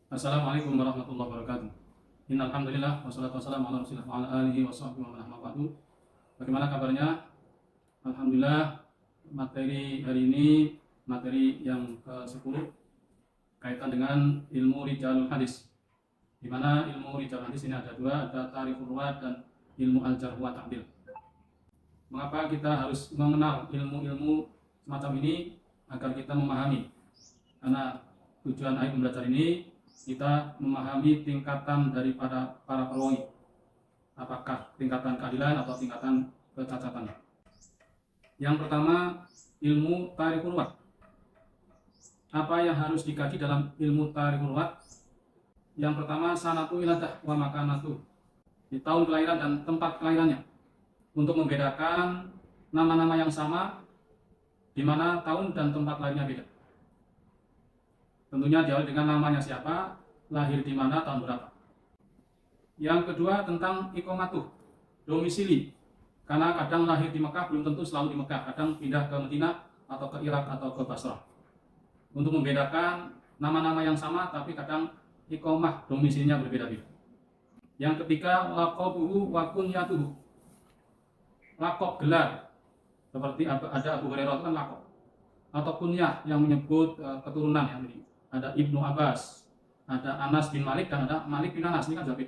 Assalamualaikum warahmatullahi wabarakatuh. Innal hamdalillah wassalatu wassalamu ala Rasulillah wa ala alihi washabbihi wa man amma ba'du. Bagaimana kabarnya? Alhamdulillah, materi hari ini materi yang ke-10 kaitan dengan ilmu rijalul hadis. Di mana ilmu rijalul hadis ini ada dua, ada tarikhul ruwat dan ilmu al-jarh wa ta'dil. Mengapa kita harus mengenal ilmu-ilmu semacam ini agar kita memahami? Karena tujuan akhir belajar ini kita memahami tingkatan daripada para perawi, apakah tingkatan keadilan atau tingkatan kecacatan. Yang pertama, ilmu tarikhul ruwat. Apa yang harus dikaji dalam ilmu tarikhul ruwat? Yang pertama, sanatu wiladah wa makanatu, di tahun kelahiran dan tempat kelahirannya, untuk membedakan nama-nama yang sama di mana tahun dan tempat lahirnya beda. Tentunya diawali dengan namanya siapa, lahir di mana, tahun berapa. Yang kedua tentang iqamatuh, domisili. Karena kadang lahir di Mekah belum tentu selalu di Mekah, kadang pindah ke Madinah atau ke Irak atau ke Basrah. Untuk membedakan nama-nama yang sama tapi kadang iqamah domisilinya berbeda-beda. Yang ketiga laqabuhu wa kunyatuhu. Laqab gelar. Seperti ada Abu Hurairah itu kan laqab. Atau kunyah yang menyebut keturunan yang ini. Ada Ibnu Abbas, ada Anas bin Malik, dan ada Malik bin Anas. Ini kan Zabid.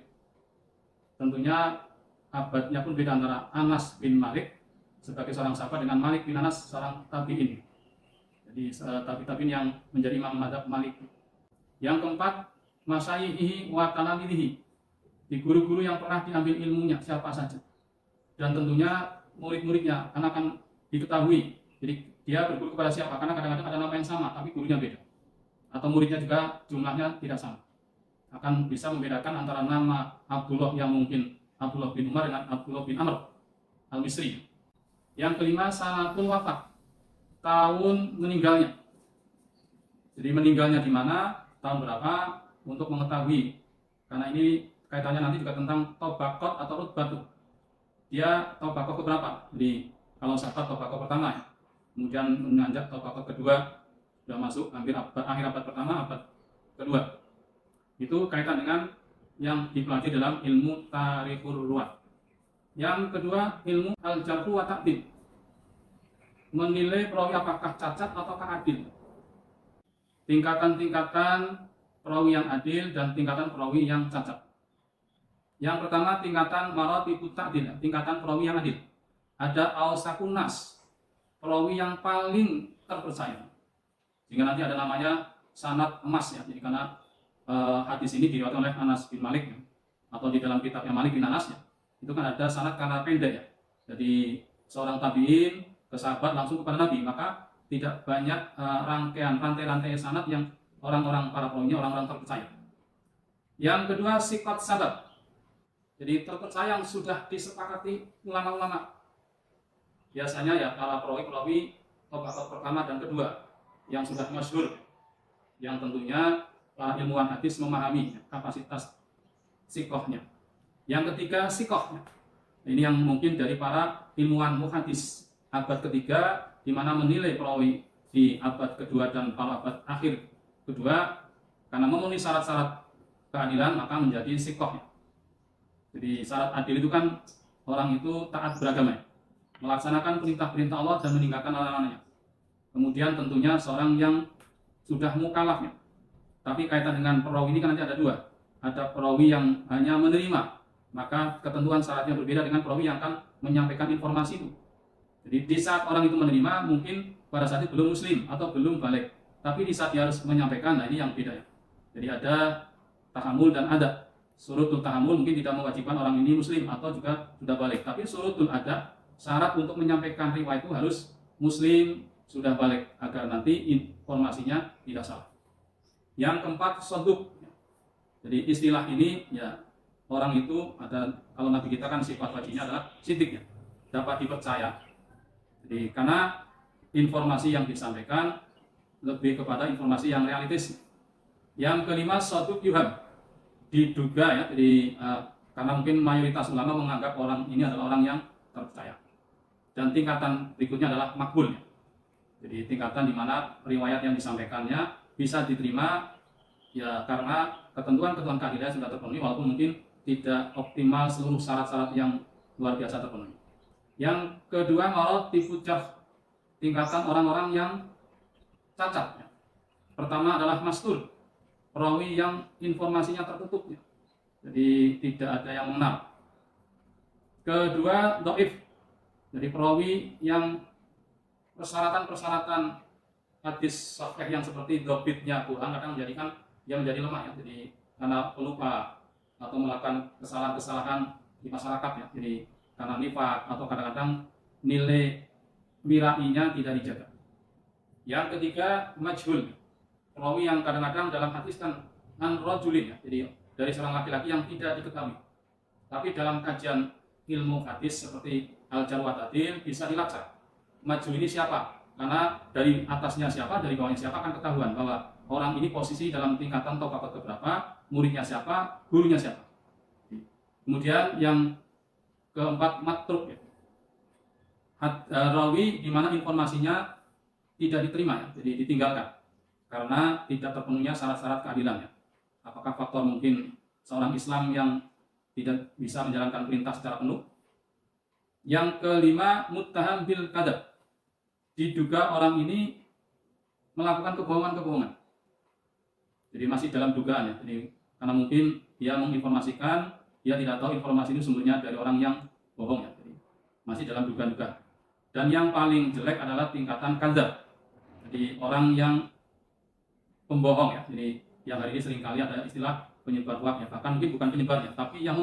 Tentunya abadnya pun beda antara Anas bin Malik sebagai seorang sahabat dengan Malik bin Anas seorang tabi'in. Jadi tabi'in yang menjadi imam mazhab Malik. Yang keempat, masyayihi wa talamidhihi. Di guru-guru yang pernah diambil ilmunya siapa saja. Dan tentunya murid-muridnya, karena akan diketahui. Jadi dia berguru kepada siapa, karena kadang-kadang ada nama yang sama tapi gurunya beda. Atau muridnya juga jumlahnya tidak sama. Akan bisa membedakan antara nama Abdullah yang mungkin Abdullah bin Umar dengan Abdullah bin Amr al-Misri. Yang kelima, sanatul wafat, tahun meninggalnya. Jadi meninggalnya di mana, tahun berapa, untuk mengetahui. Karena ini kaitannya nanti juga tentang tobakot atau rutbatuh. Dia tobakot keberapa? Jadi kalau sahabat tobakot pertama ya. Kemudian menanjak tobakot kedua, sudah masuk hampir akhir abad pertama, abad kedua. Itu kaitan dengan yang dipelajari dalam ilmu tarikhul ruwat. Yang kedua, ilmu al-jarh wa ta'dil. Menilai perawi apakah cacat ataukah adil. Tingkatan-tingkatan perawi yang adil dan tingkatan perawi yang cacat. Yang pertama, tingkatan maratibut ta'dil, tingkatan perawi yang adil. Ada awsaqun nas, perawi yang paling terpercaya. Sehingga nanti ada namanya sanad emas ya. Jadi karena hadis ini diriwayatkan oleh Anas bin Malik ya, atau di dalam kitab yang Malik bin Anas ya, itu kan ada sanad karena pendek ya. Jadi seorang tabi'in ke sahabat langsung kepada Nabi, maka tidak banyak rangkaian rantai-rantai sanad yang orang-orang para perawinya orang-orang terpercaya. Yang kedua, siqat sabab. Jadi terpercaya yang sudah disepakati ulama-ulama. Biasanya ya para perawi tabaqat pertama dan kedua yang sudah masyhur, yang tentunya para ilmuwan hadis memahami kapasitas sikohnya. Yang ketiga, sikohnya. Ini yang mungkin dari para ilmuwan muhadis abad ketiga, di mana menilai perawi di abad kedua dan pada abad akhir kedua, karena memenuhi syarat-syarat keadilan maka menjadi sikohnya. Jadi syarat adil itu kan orang itu taat beragama, melaksanakan perintah-perintah Allah dan meninggalkan larangannya. Kemudian tentunya seorang yang sudah mukalafnya. Tapi kaitan dengan perawi ini kan nanti ada dua. Ada perawi yang hanya menerima, maka ketentuan syaratnya berbeda dengan perawi yang akan menyampaikan informasi itu. Jadi di saat orang itu menerima, mungkin pada saat itu belum muslim atau belum balik. Tapi di saat dia harus menyampaikan, nah ini yang beda ya. Jadi ada tahammul dan ada. Surutul tahammul mungkin tidak mewajibkan orang ini muslim atau juga sudah balik. Tapi surutul ada, syarat untuk menyampaikan riwayat itu harus muslim, sudah balik, agar nanti informasinya tidak salah. Yang keempat, shaduk. Jadi istilah ini ya, orang itu ada, kalau Nabi kita kan sifat wajibnya adalah sidik ya, dapat dipercaya. Jadi karena informasi yang disampaikan lebih kepada informasi yang realistis. Yang kelima, shaduk yuham, diduga ya, jadi karena mungkin mayoritas ulama menganggap orang ini adalah orang yang terpercaya. Dan tingkatan berikutnya adalah makbul. Jadi tingkatan di mana riwayat yang disampaikannya bisa diterima Ya, karena ketentuan-ketentuan keadilan sudah terpenuhi walaupun mungkin tidak optimal seluruh syarat-syarat yang luar biasa terpenuhi. Yang kedua, maratibu jarh, tingkatan orang-orang yang cacat. Pertama adalah mastur, perawi yang informasinya tertutup, jadi tidak ada yang mengenal. Kedua, dhaif, jadi perawi yang persyaratan-persyaratan hadis sahih yang seperti dhabitnya kurang kadang menjadikan dia menjadi lemah, ya. Jadi karena pelupa atau melakukan kesalahan-kesalahan di masyarakat, ya. Jadi karena nifaq atau kadang-kadang nilai wirainya tidak dijaga. Yang ketiga, majhul, perawi yang kadang-kadang dalam hadis kan an rajulin, ya. Jadi dari seorang laki-laki yang tidak diketahui. Tapi dalam kajian ilmu hadis seperti al-jarh wa ta'dil bisa dilacak. Majhul ini siapa? Karena dari atasnya siapa, dari bawahnya siapa akan ketahuan bahwa orang ini posisi dalam tingkatan tabaqat keberapa, muridnya siapa, gurunya siapa. Kemudian yang keempat, matruk, ya. Rawi di mana informasinya tidak diterima, ya, jadi ditinggalkan karena tidak terpenuhinya syarat-syarat keadilannya. Apakah faktor mungkin seorang Islam yang tidak bisa menjalankan perintah secara penuh? Yang kelima, muttaham bil kadzab, diduga orang ini melakukan kebohongan-kebohongan. Jadi masih dalam dugaan, ya. Jadi karena mungkin dia menginformasikan, dia tidak tahu informasi itu sumbernya dari orang yang bohong, ya. Jadi masih dalam dugaan-dugaan. Dan yang paling jelek adalah tingkatan kadzab. Jadi orang yang pembohong, ya. Jadi yang hari ini seringkali ada istilah penyebar hoax, ya. Bahkan mungkin bukan penyebarnya, tapi yang